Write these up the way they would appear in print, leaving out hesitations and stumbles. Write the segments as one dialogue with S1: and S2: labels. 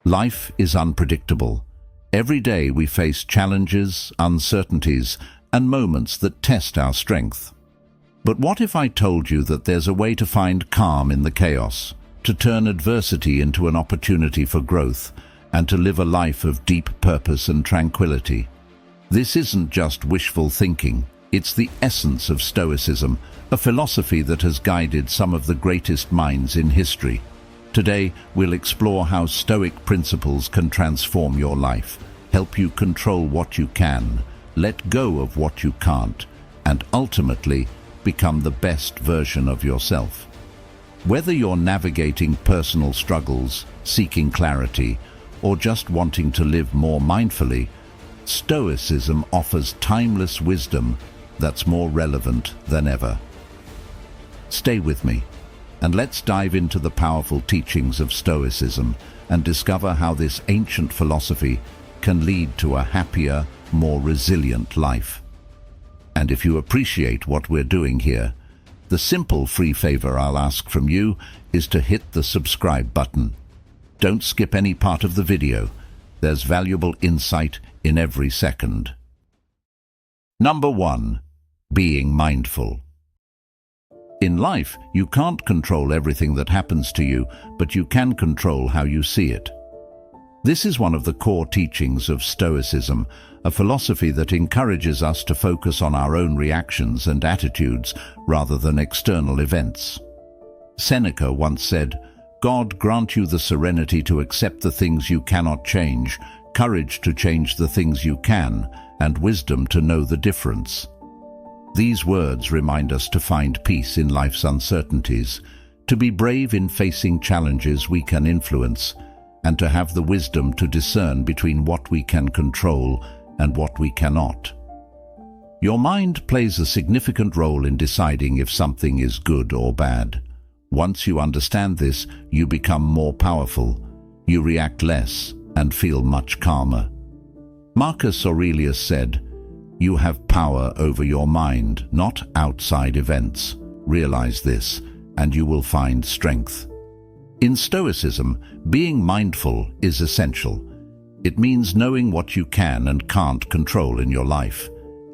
S1: Life is unpredictable. Every day we face challenges, uncertainties, and moments that test our strength. But what if I told you that there's a way to find calm in the chaos, to turn adversity into an opportunity for growth, and to live a life of deep purpose and tranquility? This isn't just wishful thinking. It's the essence of Stoicism, a philosophy that has guided some of the greatest minds in history. Today, we'll explore how Stoic principles can transform your life, help you control what you can, let go of what you can't, and ultimately become the best version of yourself. Whether you're navigating personal struggles, seeking clarity, or just wanting to live more mindfully, Stoicism offers timeless wisdom that's more relevant than ever. Stay with me, and let's dive into the powerful teachings of Stoicism and discover how this ancient philosophy can lead to a happier, more resilient life. And if you appreciate what we're doing here, the simple free favor I'll ask from you is to hit the subscribe button. Don't skip any part of the video. There's valuable insight in every second. Number 1. Being mindful. In life, you can't control everything that happens to you, but you can control how you see it. This is one of the core teachings of Stoicism, a philosophy that encourages us to focus on our own reactions and attitudes rather than external events. Seneca once said, "God grant you the serenity to accept the things you cannot change, courage to change the things you can, and wisdom to know the difference." These words remind us to find peace in life's uncertainties, to be brave in facing challenges we can influence, and to have the wisdom to discern between what we can control and what we cannot. Your mind plays a significant role in deciding if something is good or bad. Once you understand this, you become more powerful, you react less, and feel much calmer. Marcus Aurelius said, "You have power over your mind, not outside events. Realize this, and you will find strength." In Stoicism, being mindful is essential. It means knowing what you can and can't control in your life.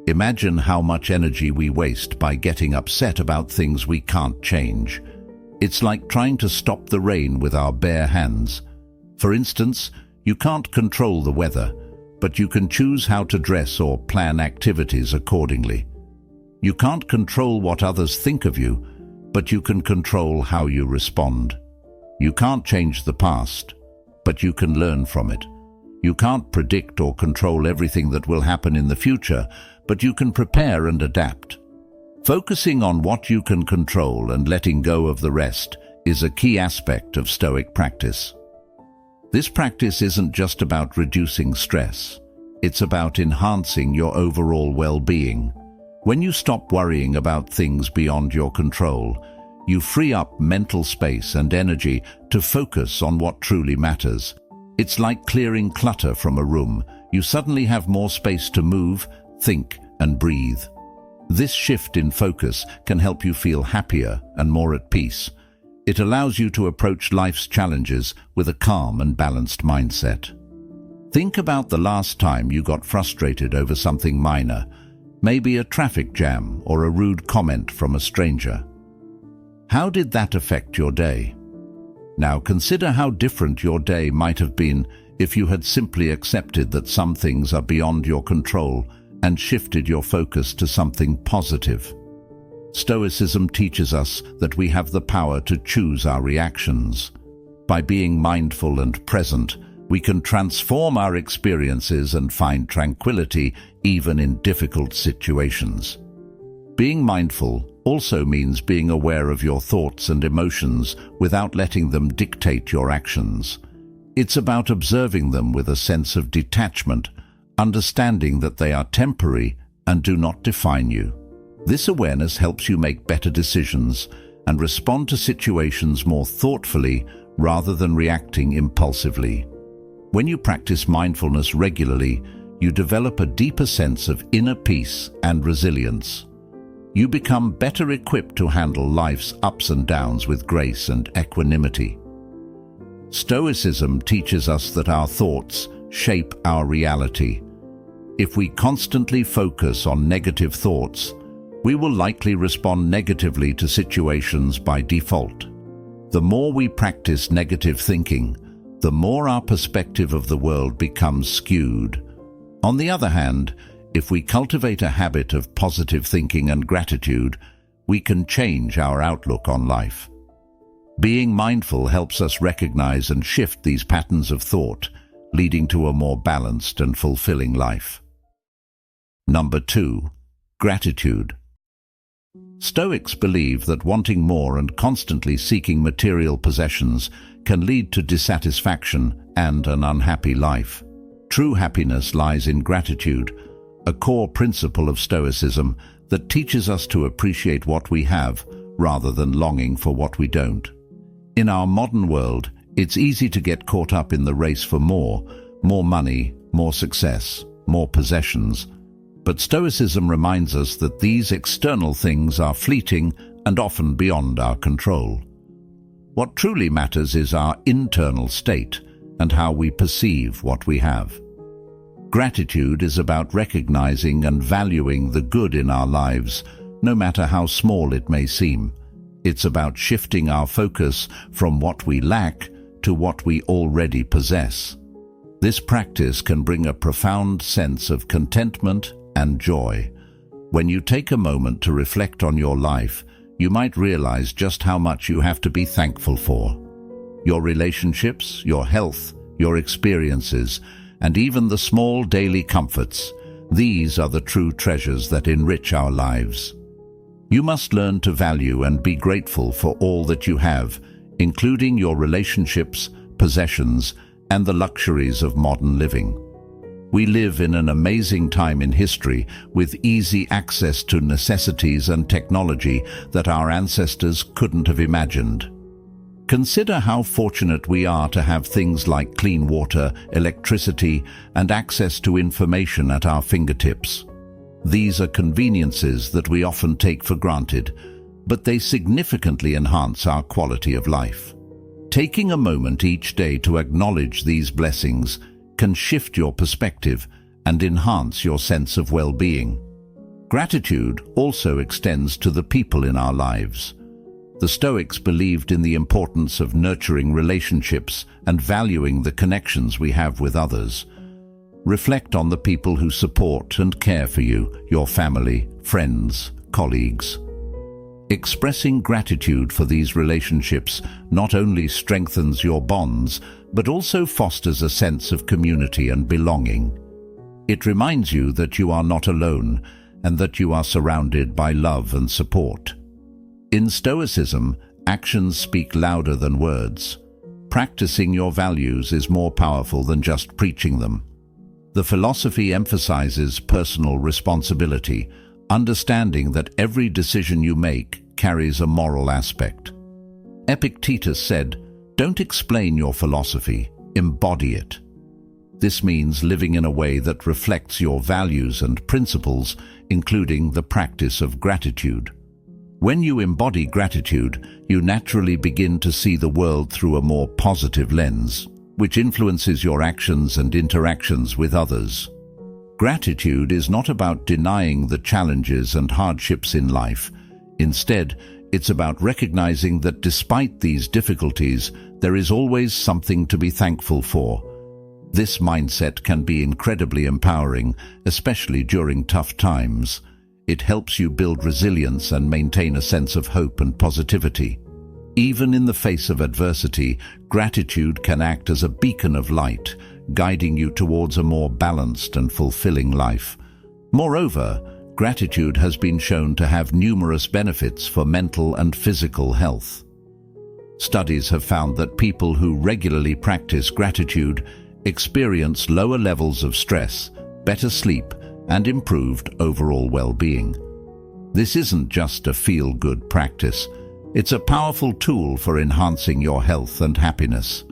S1: Imagine how much energy we waste by getting upset about things we can't change. It's like trying to stop the rain with our bare hands. For instance, you can't control the weather, but you can choose how to dress or plan activities accordingly. You can't control what others think of you, but you can control how you respond. You can't change the past, but you can learn from it. You can't predict or control everything that will happen in the future, but you can prepare and adapt. Focusing on what you can control and letting go of the rest is a key aspect of Stoic practice. This practice isn't just about reducing stress. It's about enhancing your overall well-being. When you stop worrying about things beyond your control, you free up mental space and energy to focus on what truly matters. It's like clearing clutter from a room. You suddenly have more space to move, think, and breathe. This shift in focus can help you feel happier and more at peace. It allows you to approach life's challenges with a calm and balanced mindset. Think about the last time you got frustrated over something minor, maybe a traffic jam or a rude comment from a stranger. How did that affect your day? Now consider how different your day might have been if you had simply accepted that some things are beyond your control and shifted your focus to something positive. Stoicism teaches us that we have the power to choose our reactions. By being mindful and present, we can transform our experiences and find tranquility even in difficult situations. Being mindful also means being aware of your thoughts and emotions without letting them dictate your actions. It's about observing them with a sense of detachment, understanding that they are temporary and do not define you. This awareness helps you make better decisions and respond to situations more thoughtfully rather than reacting impulsively. When you practice mindfulness regularly, you develop a deeper sense of inner peace and resilience. You become better equipped to handle life's ups and downs with grace and equanimity. Stoicism teaches us that our thoughts shape our reality. If we constantly focus on negative thoughts, we will likely respond negatively to situations by default. The more we practice negative thinking, the more our perspective of the world becomes skewed. On the other hand, if we cultivate a habit of positive thinking and gratitude, we can change our outlook on life. Being mindful helps us recognize and shift these patterns of thought, leading to a more balanced and fulfilling life. Number 2. Gratitude. Stoics believe that wanting more and constantly seeking material possessions can lead to dissatisfaction and an unhappy life. True happiness lies in gratitude, a core principle of Stoicism that teaches us to appreciate what we have rather than longing for what we don't. In our modern world, it's easy to get caught up in the race for more money, more success, more possessions. But Stoicism reminds us that these external things are fleeting and often beyond our control. What truly matters is our internal state and how we perceive what we have. Gratitude is about recognizing and valuing the good in our lives, no matter how small it may seem. It's about shifting our focus from what we lack to what we already possess. This practice can bring a profound sense of contentment and joy. When you take a moment to reflect on your life, you might realize just how much you have to be thankful for. Your relationships, your health, your experiences, and even the small daily comforts, these are the true treasures that enrich our lives. You must learn to value and be grateful for all that you have, including your relationships, possessions, and the luxuries of modern living. We live in an amazing time in history with easy access to necessities and technology that our ancestors couldn't have imagined. Consider how fortunate we are to have things like clean water, electricity, and access to information at our fingertips. These are conveniences that we often take for granted, but they significantly enhance our quality of life. Taking a moment each day to acknowledge these blessings can shift your perspective and enhance your sense of well-being. Gratitude also extends to the people in our lives. The Stoics believed in the importance of nurturing relationships and valuing the connections we have with others. Reflect on the people who support and care for you, your family, friends, colleagues. Expressing gratitude for these relationships not only strengthens your bonds, but also fosters a sense of community and belonging. It reminds you that you are not alone and that you are surrounded by love and support. In Stoicism, actions speak louder than words. Practicing your values is more powerful than just preaching them. The philosophy emphasizes personal responsibility, understanding that every decision you make carries a moral aspect. Epictetus said, "Don't explain your philosophy, embody it." This means living in a way that reflects your values and principles, including the practice of gratitude. When you embody gratitude, you naturally begin to see the world through a more positive lens, which influences your actions and interactions with others. Gratitude is not about denying the challenges and hardships in life. Instead, it's about recognizing that despite these difficulties, there is always something to be thankful for. This mindset can be incredibly empowering, especially during tough times. It helps you build resilience and maintain a sense of hope and positivity. Even in the face of adversity, gratitude can act as a beacon of light, guiding you towards a more balanced and fulfilling life. Moreover, gratitude has been shown to have numerous benefits for mental and physical health. Studies have found that people who regularly practice gratitude experience lower levels of stress, better sleep, and improved overall well-being. This isn't just a feel-good practice. It's a powerful tool for enhancing your health and happiness.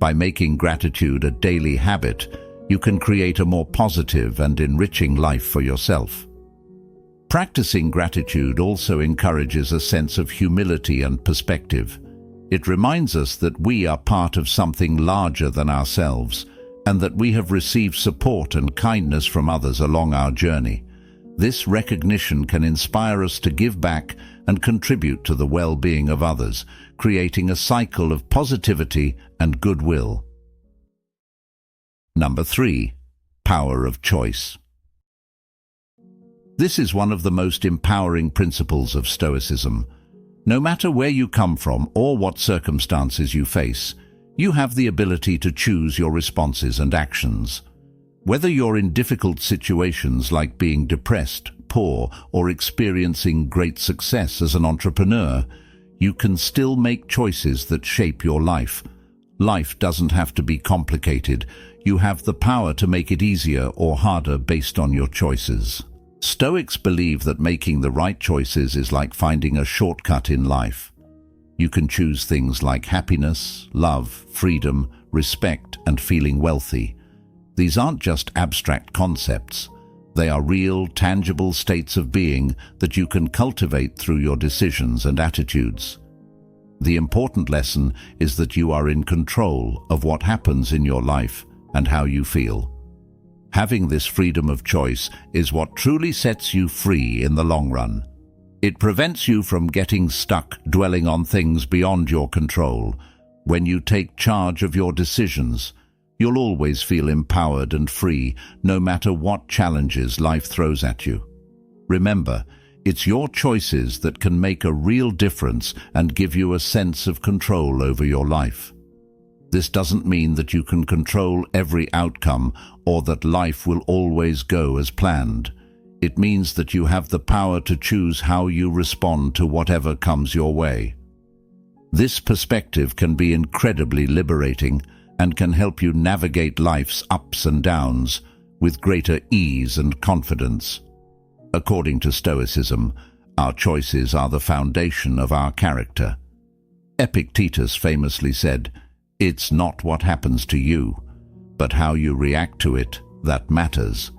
S1: By making gratitude a daily habit, you can create a more positive and enriching life for yourself. Practicing gratitude also encourages a sense of humility and perspective. It reminds us that we are part of something larger than ourselves, and that we have received support and kindness from others along our journey. This recognition can inspire us to give back and contribute to the well-being of others, creating a cycle of positivity and goodwill. Number 3. Power of choice. This is one of the most empowering principles of Stoicism. No matter where you come from or what circumstances you face, you have the ability to choose your responses and actions. Whether you're in difficult situations like being depressed, poor, or experiencing great success as an entrepreneur, you can still make choices that shape your life. Life doesn't have to be complicated. You have the power to make it easier or harder based on your choices. Stoics believe that making the right choices is like finding a shortcut in life. You can choose things like happiness, love, freedom, respect, and feeling wealthy. These aren't just abstract concepts. They are real, tangible states of being that you can cultivate through your decisions and attitudes. The important lesson is that you are in control of what happens in your life and how you feel. Having this freedom of choice is what truly sets you free in the long run. It prevents you from getting stuck dwelling on things beyond your control. When you take charge of your decisions, you'll always feel empowered and free, no matter what challenges life throws at you. Remember, it's your choices that can make a real difference and give you a sense of control over your life. This doesn't mean that you can control every outcome or that life will always go as planned. It means that you have the power to choose how you respond to whatever comes your way. This perspective can be incredibly liberating and can help you navigate life's ups and downs with greater ease and confidence. According to Stoicism, our choices are the foundation of our character. Epictetus famously said, "It's not what happens to you, but how you react to it that matters."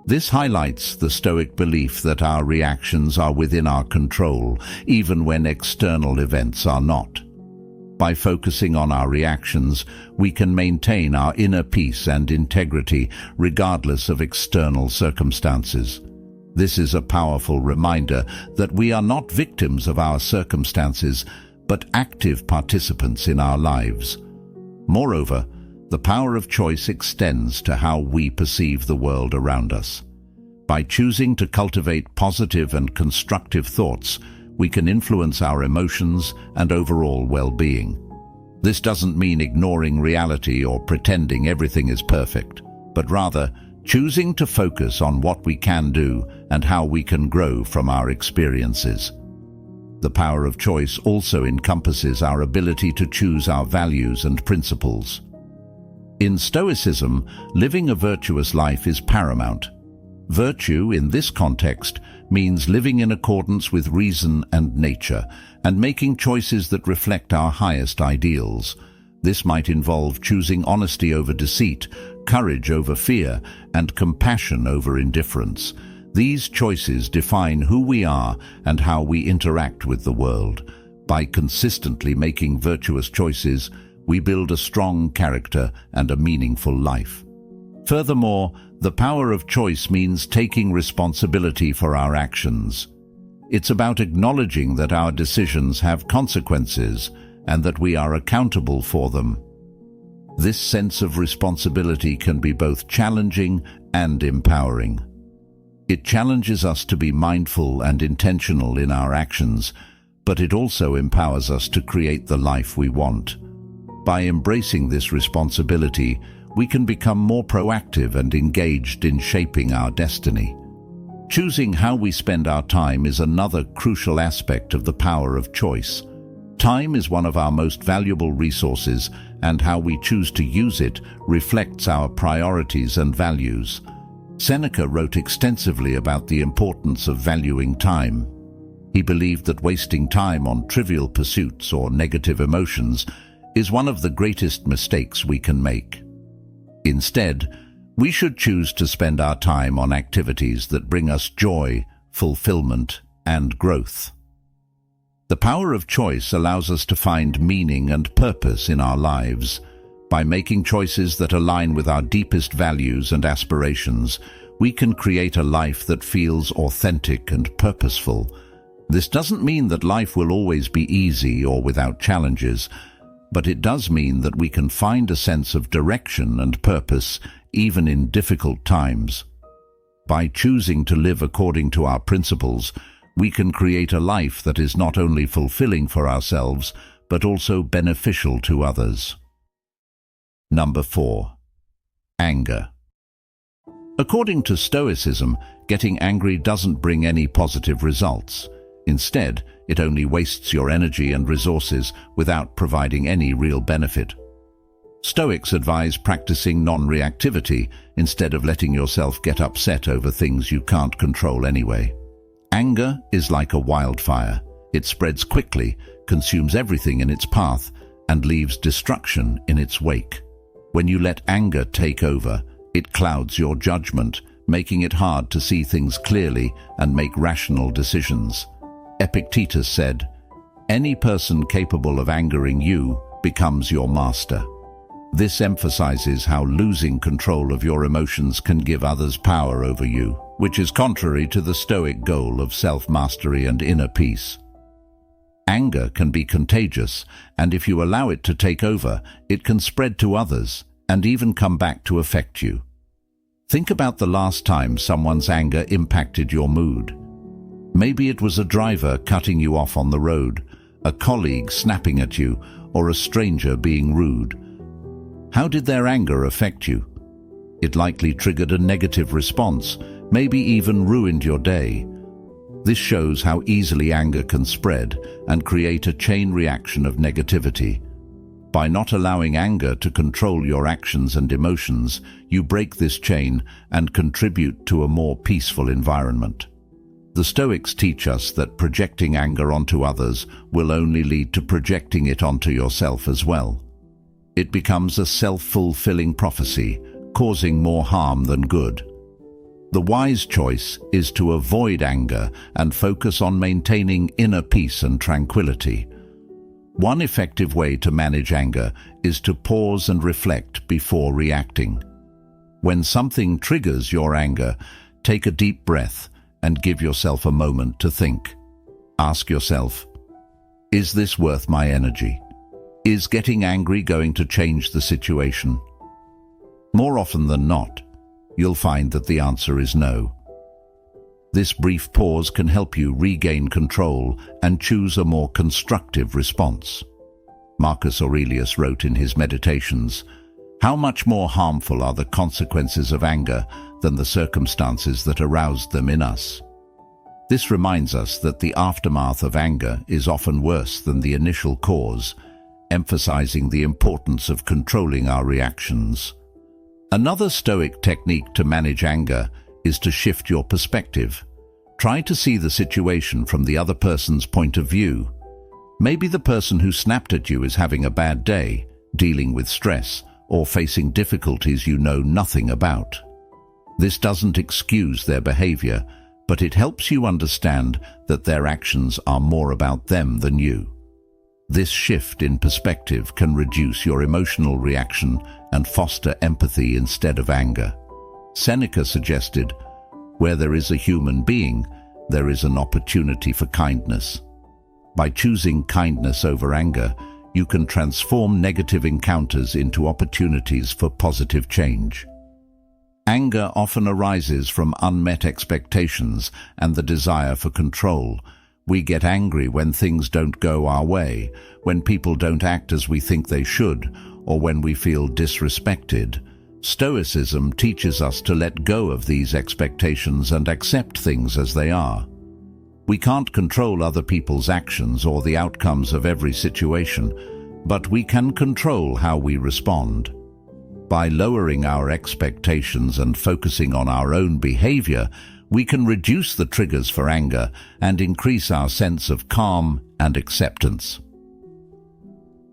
S1: This highlights the Stoic belief that our reactions are within our control, even when external events are not. By focusing on our reactions, we can maintain our inner peace and integrity regardless of external circumstances. This is a powerful reminder that we are not victims of our circumstances, but active participants in our lives. Moreover, the power of choice extends to how we perceive the world around us. By choosing to cultivate positive and constructive thoughts, we can influence our emotions and overall well-being. This doesn't mean ignoring reality or pretending everything is perfect, but rather choosing to focus on what we can do and how we can grow from our experiences. The power of choice also encompasses our ability to choose our values and principles. In Stoicism, living a virtuous life is paramount. Virtue, in this context, means living in accordance with reason and nature, and making choices that reflect our highest ideals. This might involve choosing honesty over deceit, courage over fear, and compassion over indifference. These choices define who we are and how we interact with the world. By consistently making virtuous choices, we build a strong character and a meaningful life. Furthermore, the power of choice means taking responsibility for our actions. It's about acknowledging that our decisions have consequences and that we are accountable for them. This sense of responsibility can be both challenging and empowering. It challenges us to be mindful and intentional in our actions, but it also empowers us to create the life we want. By embracing this responsibility, we can become more proactive and engaged in shaping our destiny. Choosing how we spend our time is another crucial aspect of the power of choice. Time is one of our most valuable resources, and how we choose to use it reflects our priorities and values. Seneca wrote extensively about the importance of valuing time. He believed that wasting time on trivial pursuits or negative emotions is one of the greatest mistakes we can make. Instead, we should choose to spend our time on activities that bring us joy, fulfillment, and growth. The power of choice allows us to find meaning and purpose in our lives. By making choices that align with our deepest values and aspirations, we can create a life that feels authentic and purposeful. This doesn't mean that life will always be easy or without challenges, but it does mean that we can find a sense of direction and purpose even in difficult times. By choosing to live according to our principles, we can create a life that is not only fulfilling for ourselves, but also beneficial to others. Number 4. Anger. According to Stoicism, getting angry doesn't bring any positive results. Instead, it only wastes your energy and resources without providing any real benefit. Stoics advise practicing non-reactivity instead of letting yourself get upset over things you can't control anyway. Anger is like a wildfire. It spreads quickly, consumes everything in its path, and leaves destruction in its wake. When you let anger take over, it clouds your judgment, making it hard to see things clearly and make rational decisions. Epictetus said, "Any person capable of angering you becomes your master." This emphasizes how losing control of your emotions can give others power over you, which is contrary to the Stoic goal of self-mastery and inner peace. Anger can be contagious, and if you allow it to take over, it can spread to others and even come back to affect you. Think about the last time someone's anger impacted your mood. Maybe it was a driver cutting you off on the road, a colleague snapping at you, or a stranger being rude. How did their anger affect you? It likely triggered a negative response, maybe even ruined your day. This shows how easily anger can spread and create a chain reaction of negativity. By not allowing anger to control your actions and emotions, you break this chain and contribute to a more peaceful environment. The Stoics teach us that projecting anger onto others will only lead to projecting it onto yourself as well. It becomes a self-fulfilling prophecy, causing more harm than good. The wise choice is to avoid anger and focus on maintaining inner peace and tranquility. One effective way to manage anger is to pause and reflect before reacting. When something triggers your anger, take a deep breath and give yourself a moment to think. Ask yourself, is this worth my energy? Is getting angry going to change the situation? More often than not, you'll find that the answer is no. This brief pause can help you regain control and choose a more constructive response. Marcus Aurelius wrote in his Meditations, "How much more harmful are the consequences of anger than the circumstances that aroused them in us?" This reminds us that the aftermath of anger is often worse than the initial cause, emphasizing the importance of controlling our reactions. Another Stoic technique to manage anger is to shift your perspective. Try to see the situation from the other person's point of view. Maybe the person who snapped at you is having a bad day, dealing with stress, or facing difficulties you know nothing about. This doesn't excuse their behavior, but it helps you understand that their actions are more about them than you. This shift in perspective can reduce your emotional reaction and foster empathy instead of anger. Seneca suggested, "Where there is a human being, there is an opportunity for kindness." By choosing kindness over anger, you can transform negative encounters into opportunities for positive change. Anger often arises from unmet expectations and the desire for control. We get angry when things don't go our way, when people don't act as we think they should, or when we feel disrespected. Stoicism teaches us to let go of these expectations and accept things as they are. We can't control other people's actions or the outcomes of every situation, but we can control how we respond. By lowering our expectations and focusing on our own behavior, we can reduce the triggers for anger and increase our sense of calm and acceptance.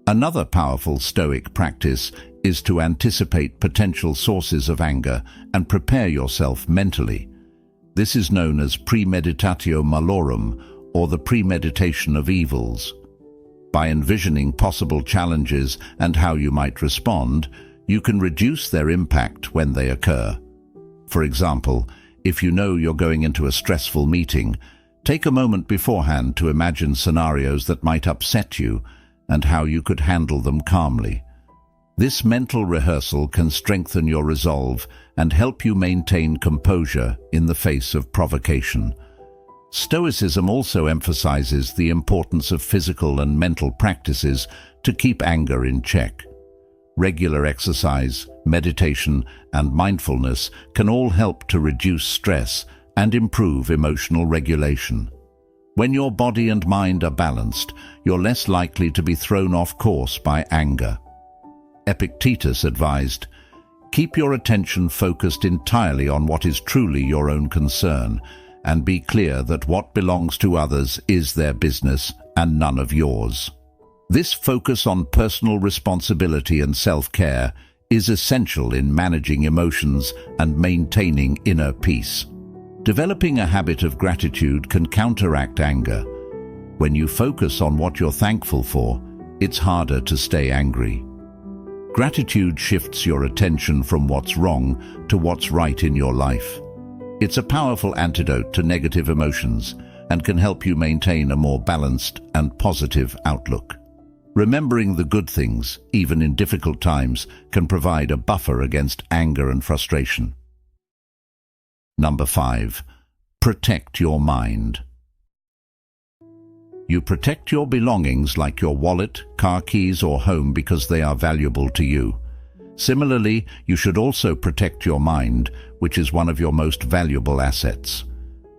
S1: Another powerful Stoic practice is to anticipate potential sources of anger and prepare yourself mentally. This is known as premeditatio malorum, or the premeditation of evils. By envisioning possible challenges and how you might respond, you can reduce their impact when they occur. For example, if you know you're going into a stressful meeting, take a moment beforehand to imagine scenarios that might upset you and how you could handle them calmly. This mental rehearsal can strengthen your resolve and help you maintain composure in the face of provocation. Stoicism also emphasizes the importance of physical and mental practices to keep anger in check. Regular exercise, meditation, and mindfulness can all help to reduce stress and improve emotional regulation. When your body and mind are balanced, you're less likely to be thrown off course by anger. Epictetus advised, "Keep your attention focused entirely on what is truly your own concern, and be clear that what belongs to others is their business and none of yours." This focus on personal responsibility and self-care is essential in managing emotions and maintaining inner peace. Developing a habit of gratitude can counteract anger. When you focus on what you're thankful for, it's harder to stay angry. Gratitude shifts your attention from what's wrong to what's right in your life. It's a powerful antidote to negative emotions and can help you maintain a more balanced and positive outlook. Remembering the good things, even in difficult times, can provide a buffer against anger and frustration. Number 5. Protect your mind. You protect your belongings like your wallet, car keys, or home because they are valuable to you. Similarly, you should also protect your mind, which is one of your most valuable assets.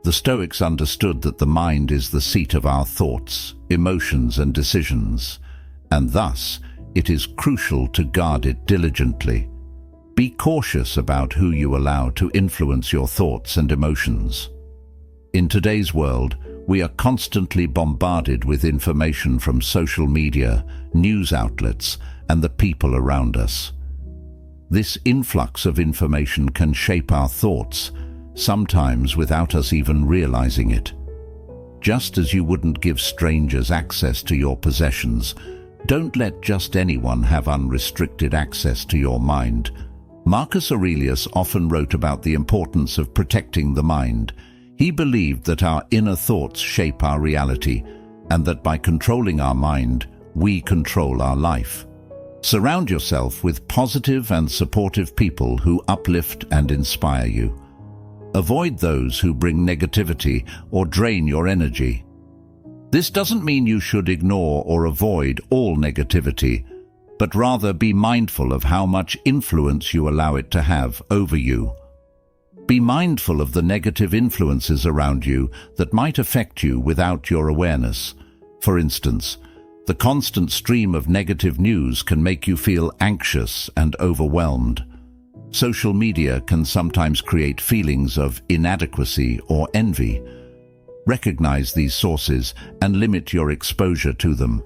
S1: The Stoics understood that the mind is the seat of our thoughts, emotions, and decisions, and thus it is crucial to guard it diligently. Be cautious about who you allow to influence your thoughts and emotions. In today's world, we are constantly bombarded with information from social media, news outlets, and the people around us. This influx of information can shape our thoughts, sometimes without us even realizing it. Just as you wouldn't give strangers access to your possessions, don't let just anyone have unrestricted access to your mind. Marcus Aurelius often wrote about the importance of protecting the mind. He believed that our inner thoughts shape our reality, and that by controlling our mind, we control our life. Surround yourself with positive and supportive people who uplift and inspire you. Avoid those who bring negativity or drain your energy. This doesn't mean you should ignore or avoid all negativity, but rather be mindful of how much influence you allow it to have over you. Be mindful of the negative influences around you that might affect you without your awareness. For instance, the constant stream of negative news can make you feel anxious and overwhelmed. Social media can sometimes create feelings of inadequacy or envy. Recognize these sources and limit your exposure to them.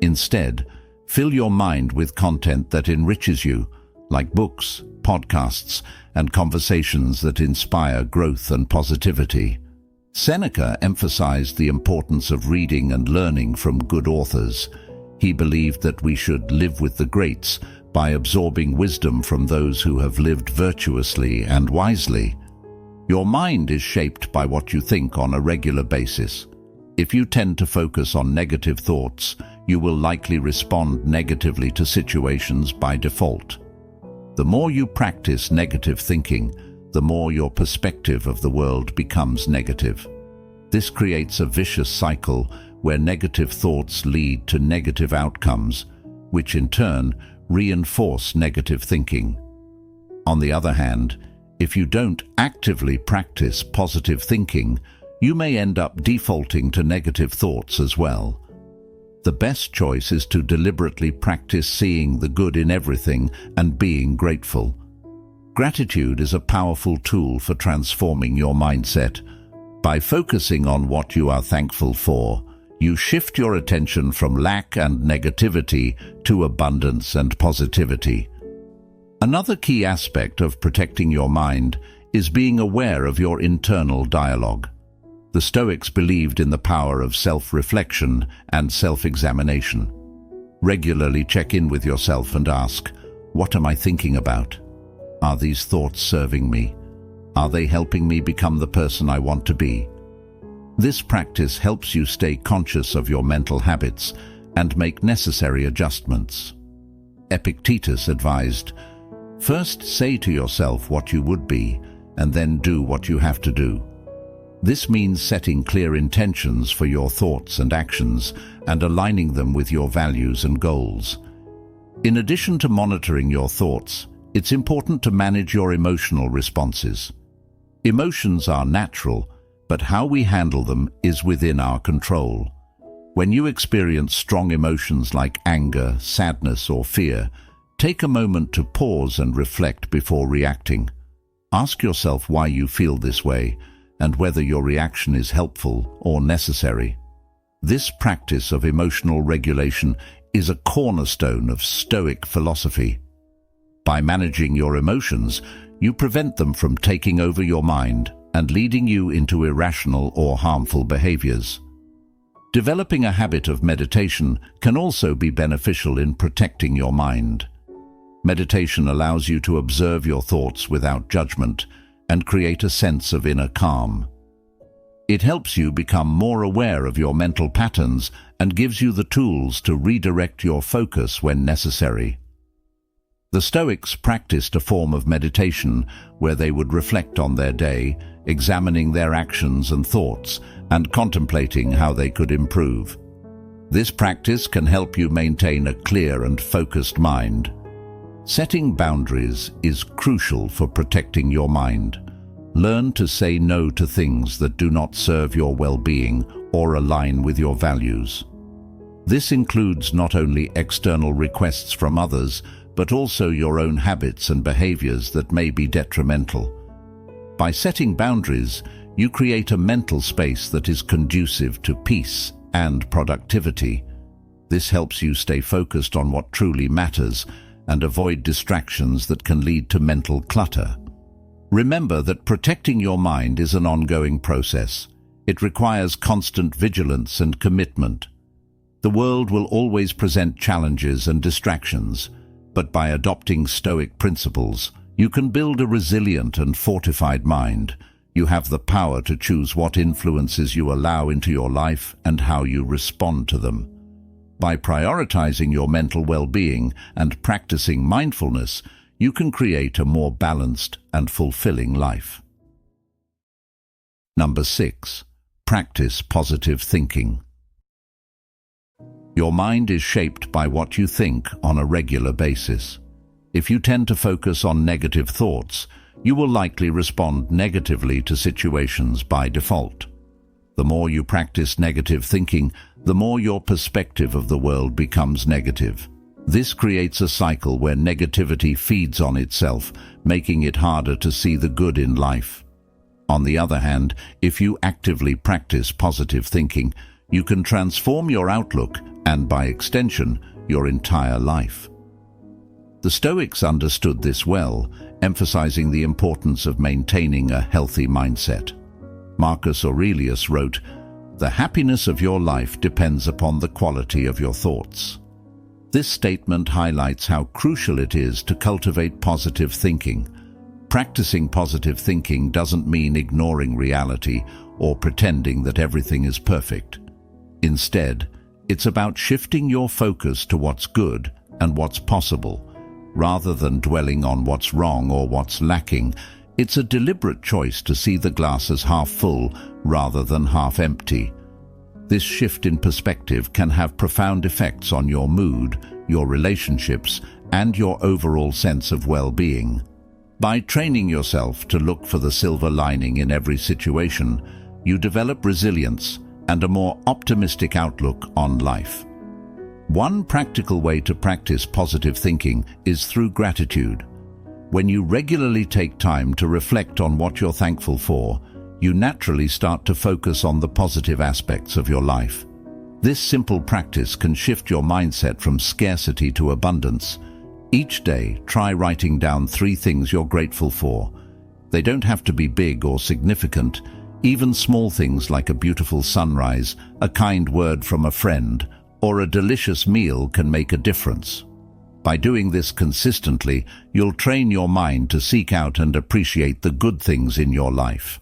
S1: Instead, fill your mind with content that enriches you, like books, podcasts, and conversations that inspire growth and positivity. Seneca emphasized the importance of reading and learning from good authors. He believed that we should live with the greats by absorbing wisdom from those who have lived virtuously and wisely. Your mind is shaped by what you think on a regular basis. If you tend to focus on negative thoughts, you will likely respond negatively to situations by default. The more you practice negative thinking, the more your perspective of the world becomes negative. This creates a vicious cycle where negative thoughts lead to negative outcomes, which in turn reinforce negative thinking. On the other hand, if you don't actively practice positive thinking, you may end up defaulting to negative thoughts as well. The best choice is to deliberately practice seeing the good in everything and being grateful. Gratitude is a powerful tool for transforming your mindset. By focusing on what you are thankful for, you shift your attention from lack and negativity to abundance and positivity. Another key aspect of protecting your mind is being aware of your internal dialogue. The Stoics believed in the power of self-reflection and self-examination. Regularly check in with yourself and ask, what am I thinking about? Are these thoughts serving me? Are they helping me become the person I want to be? This practice helps you stay conscious of your mental habits and make necessary adjustments. Epictetus advised, first say to yourself what you would be, and then do what you have to do. This means setting clear intentions for your thoughts and actions and aligning them with your values and goals. In addition to monitoring your thoughts, it's important to manage your emotional responses. Emotions are natural, but how we handle them is within our control. When you experience strong emotions like anger, sadness, or fear, take a moment to pause and reflect before reacting. Ask yourself why you feel this way and whether your reaction is helpful or necessary. This practice of emotional regulation is a cornerstone of Stoic philosophy. By managing your emotions, you prevent them from taking over your mind and leading you into irrational or harmful behaviors. Developing a habit of meditation can also be beneficial in protecting your mind. Meditation allows you to observe your thoughts without judgment and create a sense of inner calm. It helps you become more aware of your mental patterns and gives you the tools to redirect your focus when necessary. The Stoics practiced a form of meditation where they would reflect on their day, examining their actions and thoughts, and contemplating how they could improve. This practice can help you maintain a clear and focused mind. Setting boundaries is crucial for protecting your mind. Learn to say no to things that do not serve your well-being or align with your values. This includes not only external requests from others, but also your own habits and behaviors that may be detrimental. By setting boundaries, you create a mental space that is conducive to peace and productivity. This helps you stay focused on what truly matters and avoid distractions that can lead to mental clutter. Remember that protecting your mind is an ongoing process. It requires constant vigilance and commitment. The world will always present challenges and distractions, but by adopting Stoic principles, you can build a resilient and fortified mind. You have the power to choose what influences you allow into your life and how you respond to them. By prioritizing your mental well-being and practicing mindfulness, you can create a more balanced and fulfilling life. Number 6. Practice positive thinking. Your mind is shaped by what you think on a regular basis. If you tend to focus on negative thoughts, you will likely respond negatively to situations by default. The more you practice negative thinking, the more your perspective of the world becomes negative. This creates a cycle where negativity feeds on itself, making it harder to see the good in life. On the other hand, if you actively practice positive thinking, you can transform your outlook and, by extension, your entire life. The Stoics understood this well, emphasizing the importance of maintaining a healthy mindset. Marcus Aurelius wrote, "The happiness of your life depends upon the quality of your thoughts." This statement highlights how crucial it is to cultivate positive thinking. Practicing positive thinking doesn't mean ignoring reality or pretending that everything is perfect. Instead, it's about shifting your focus to what's good and what's possible. Rather than dwelling on what's wrong or what's lacking, it's a deliberate choice to see the glass as half full rather than half empty. This shift in perspective can have profound effects on your mood, your relationships, and your overall sense of well-being. By training yourself to look for the silver lining in every situation, you develop resilience and a more optimistic outlook on life. One practical way to practice positive thinking is through gratitude. When you regularly take time to reflect on what you're thankful for, you naturally start to focus on the positive aspects of your life. This simple practice can shift your mindset from scarcity to abundance. Each day, try writing down 3 things you're grateful for. They don't have to be big or significant. Even small things like a beautiful sunrise, a kind word from a friend, or a delicious meal can make a difference. By doing this consistently, you'll train your mind to seek out and appreciate the good things in your life.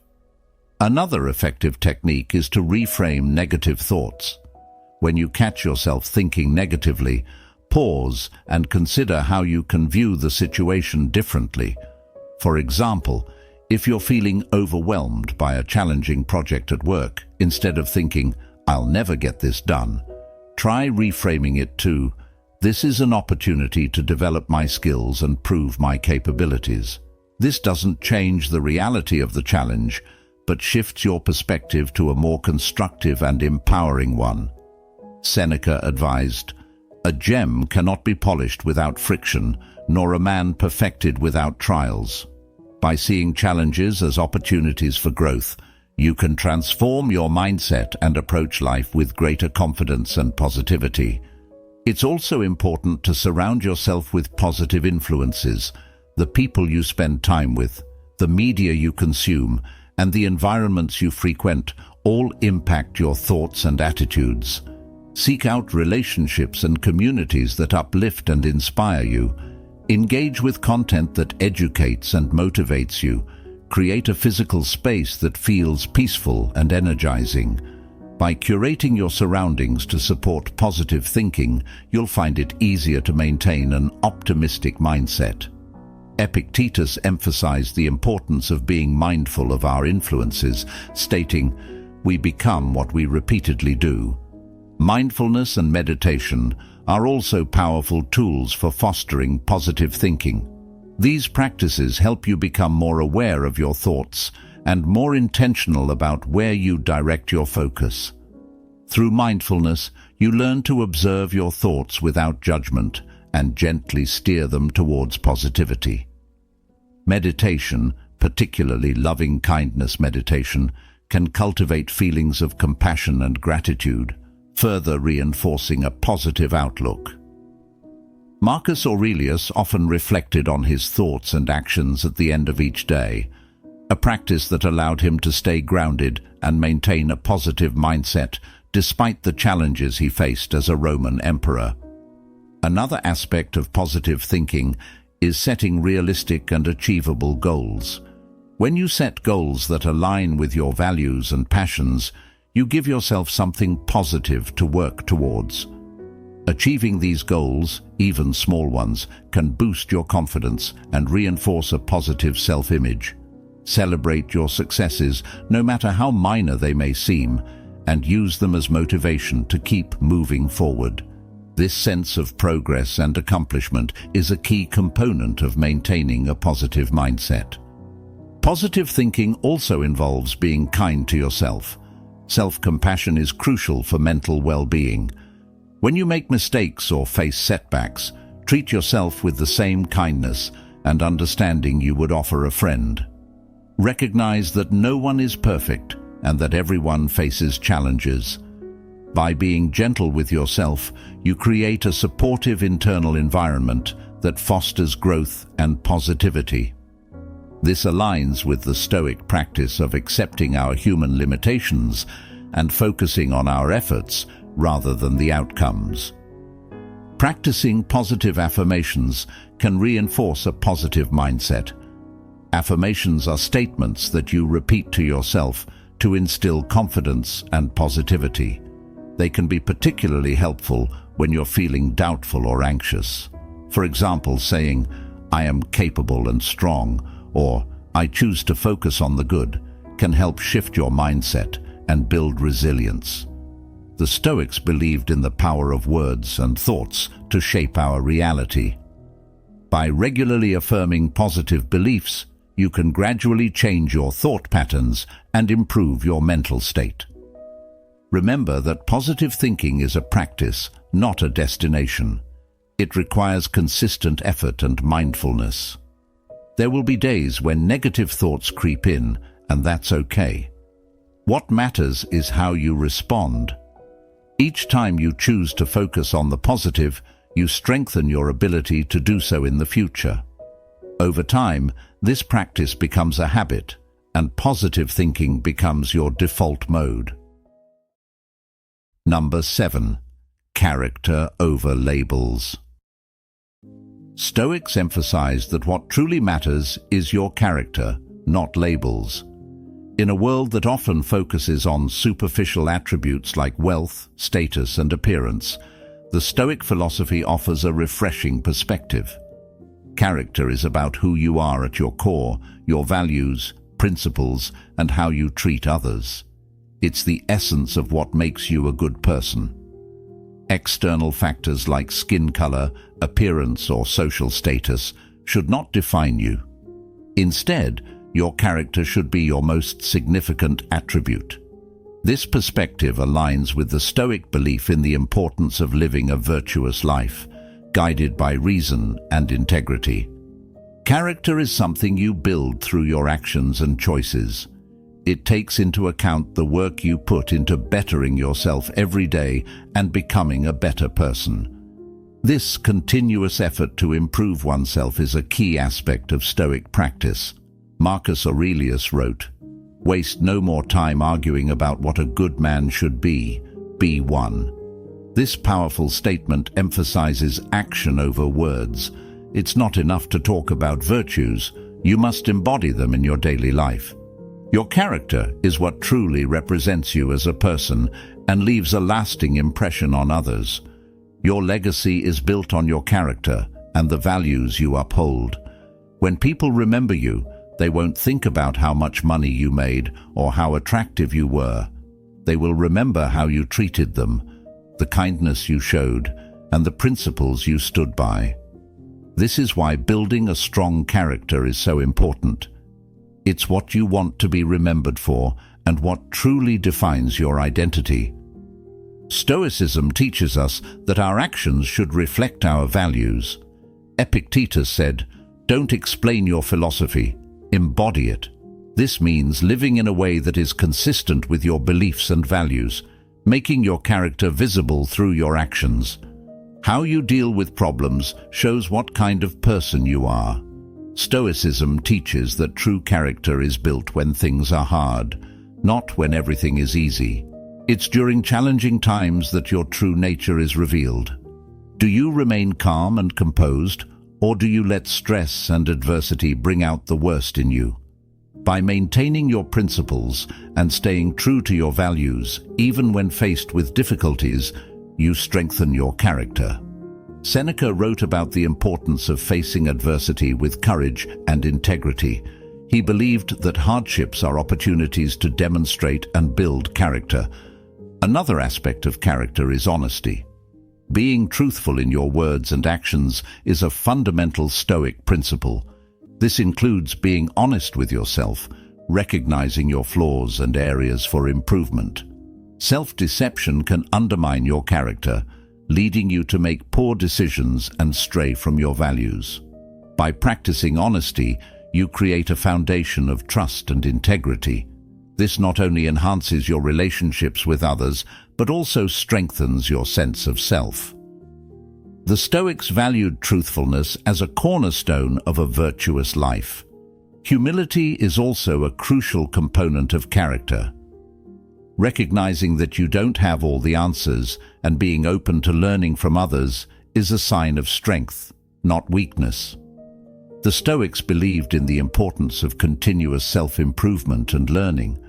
S1: Another effective technique is to reframe negative thoughts. When you catch yourself thinking negatively, pause and consider how you can view the situation differently. For example, if you're feeling overwhelmed by a challenging project at work, instead of thinking, "I'll never get this done," try reframing it to, "This is an opportunity to develop my skills and prove my capabilities." This doesn't change the reality of the challenge, but shifts your perspective to a more constructive and empowering one. Seneca advised, "A gem cannot be polished without friction, nor a man perfected without trials." By seeing challenges as opportunities for growth, you can transform your mindset and approach life with greater confidence and positivity. It's also important to surround yourself with positive influences. The people you spend time with, the media you consume, and the environments you frequent all impact your thoughts and attitudes. Seek out relationships and communities that uplift and inspire you. Engage with content that educates and motivates you. Create a physical space that feels peaceful and energizing. By curating your surroundings to support positive thinking, you'll find it easier to maintain an optimistic mindset. Epictetus emphasized the importance of being mindful of our influences, stating, "We become what we repeatedly do." Mindfulness and meditation are also powerful tools for fostering positive thinking. These practices help you become more aware of your thoughts and more intentional about where you direct your focus. Through mindfulness, you learn to observe your thoughts without judgment and gently steer them towards positivity. Meditation, particularly loving-kindness meditation, can cultivate feelings of compassion and gratitude, further reinforcing a positive outlook. Marcus Aurelius often reflected on his thoughts and actions at the end of each day, a practice that allowed him to stay grounded and maintain a positive mindset despite the challenges he faced as a Roman emperor. Another aspect of positive thinking is setting realistic and achievable goals. When you set goals that align with your values and passions, you give yourself something positive to work towards. Achieving these goals, even small ones, can boost your confidence and reinforce a positive self-image. Celebrate your successes, no matter how minor they may seem, and use them as motivation to keep moving forward. This sense of progress and accomplishment is a key component of maintaining a positive mindset. Positive thinking also involves being kind to yourself. Self-compassion is crucial for mental well-being. When you make mistakes or face setbacks, treat yourself with the same kindness and understanding you would offer a friend. Recognize that no one is perfect and that everyone faces challenges. By being gentle with yourself, you create a supportive internal environment that fosters growth and positivity. This aligns with the Stoic practice of accepting our human limitations and focusing on our efforts rather than the outcomes. Practicing positive affirmations can reinforce a positive mindset. Affirmations are statements that you repeat to yourself to instill confidence and positivity. They can be particularly helpful when you're feeling doubtful or anxious. For example, saying, "I am capable and strong," or "I choose to focus on the good," can help shift your mindset and build resilience. The Stoics believed in the power of words and thoughts to shape our reality. By regularly affirming positive beliefs, you can gradually change your thought patterns and improve your mental state. Remember that positive thinking is a practice, not a destination. It requires consistent effort and mindfulness. There will be days when negative thoughts creep in, and that's okay. What matters is how you respond. Each time you choose to focus on the positive, you strengthen your ability to do so in the future. Over time, this practice becomes a habit, and positive thinking becomes your default mode. Number 7. Character over labels. Stoics emphasize that what truly matters is your character, not labels. In a world that often focuses on superficial attributes like wealth, status, and appearance, the Stoic philosophy offers a refreshing perspective. Character is about who you are at your core, your values, principles, and how you treat others. It's the essence of what makes you a good person. External factors like skin color, appearance, or social status should not define you. Instead, your character should be your most significant attribute. This perspective aligns with the Stoic belief in the importance of living a virtuous life, guided by reason and integrity. Character is something you build through your actions and choices. It takes into account the work you put into bettering yourself every day and becoming a better person. This continuous effort to improve oneself is a key aspect of Stoic practice. Marcus Aurelius wrote, "Waste no more time arguing about what a good man should be one." This powerful statement emphasizes action over words. It's not enough to talk about virtues, you must embody them in your daily life. Your character is what truly represents you as a person and leaves a lasting impression on others. Your legacy is built on your character and the values you uphold. When people remember you, they won't think about how much money you made or how attractive you were. They will remember how you treated them, the kindness you showed, and the principles you stood by. This is why building a strong character is so important. It's what you want to be remembered for and what truly defines your identity. Stoicism teaches us that our actions should reflect our values. Epictetus said, "Don't explain your philosophy, embody it." This means living in a way that is consistent with your beliefs and values, making your character visible through your actions. How you deal with problems shows what kind of person you are. Stoicism teaches that true character is built when things are hard, not when everything is easy. It's during challenging times that your true nature is revealed. Do you remain calm and composed, or do you let stress and adversity bring out the worst in you? By maintaining your principles and staying true to your values, even when faced with difficulties, you strengthen your character. Seneca wrote about the importance of facing adversity with courage and integrity. He believed that hardships are opportunities to demonstrate and build character. Another aspect of character is honesty. Being truthful in your words and actions is a fundamental Stoic principle. This includes being honest with yourself, recognizing your flaws and areas for improvement. Self-deception can undermine your character, leading you to make poor decisions and stray from your values. By practicing honesty, you create a foundation of trust and integrity. This not only enhances your relationships with others, but also strengthens your sense of self. The Stoics valued truthfulness as a cornerstone of a virtuous life. Humility is also a crucial component of character. Recognizing that you don't have all the answers and being open to learning from others is a sign of strength, not weakness. The Stoics believed in the importance of continuous self-improvement and learning.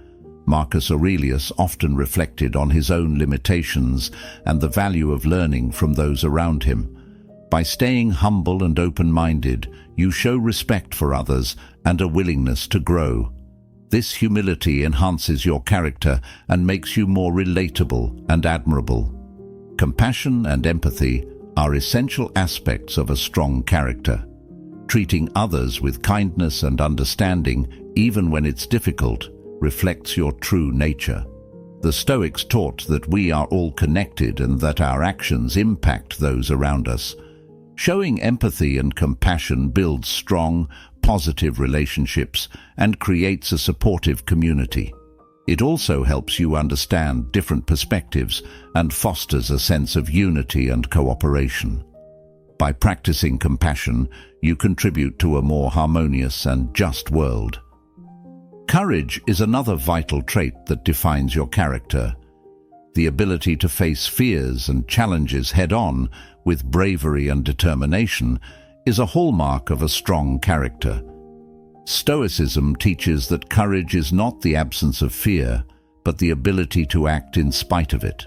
S1: Marcus Aurelius often reflected on his own limitations and the value of learning from those around him. By staying humble and open-minded, you show respect for others and a willingness to grow. This humility enhances your character and makes you more relatable and admirable. Compassion and empathy are essential aspects of a strong character. Treating others with kindness and understanding, even when it's difficult, reflects your true nature. The Stoics taught that we are all connected and that our actions impact those around us. Showing empathy and compassion builds strong, positive relationships and creates a supportive community. It also helps you understand different perspectives and fosters a sense of unity and cooperation. By practicing compassion, you contribute to a more harmonious and just world. Courage is another vital trait that defines your character. The ability to face fears and challenges head-on with bravery and determination is a hallmark of a strong character. Stoicism teaches that courage is not the absence of fear, but the ability to act in spite of it.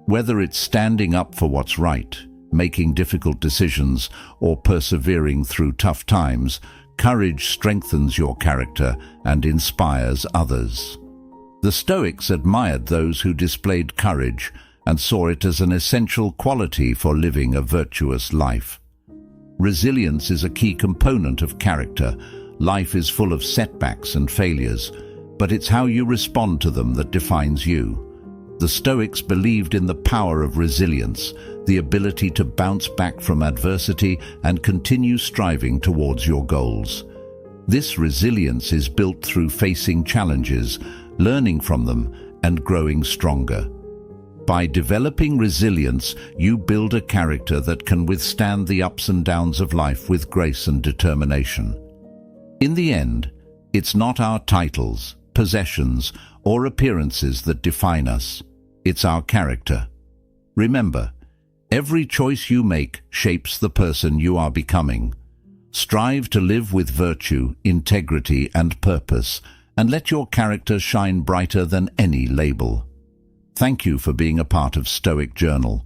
S1: Whether it's standing up for what's right, making difficult decisions, or persevering through tough times, courage strengthens your character and inspires others. The Stoics admired those who displayed courage and saw it as an essential quality for living a virtuous life. Resilience is a key component of character. Life is full of setbacks and failures, but it's how you respond to them that defines you. The Stoics believed in the power of resilience, the ability to bounce back from adversity and continue striving towards your goals. This resilience is built through facing challenges, learning from them, and growing stronger. By developing resilience, you build a character that can withstand the ups and downs of life with grace and determination. In the end, it's not our titles, possessions, or appearances that define us. It's our character. Remember, every choice you make shapes the person you are becoming. Strive to live with virtue, integrity, and purpose, and let your character shine brighter than any label. Thank you for being a part of Stoic Journal.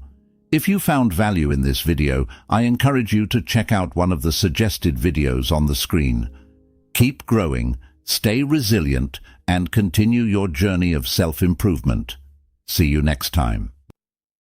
S1: If you found value in this video, I encourage you to check out one of the suggested videos on the screen. Keep growing, stay resilient, and continue your journey of self-improvement. See you next time.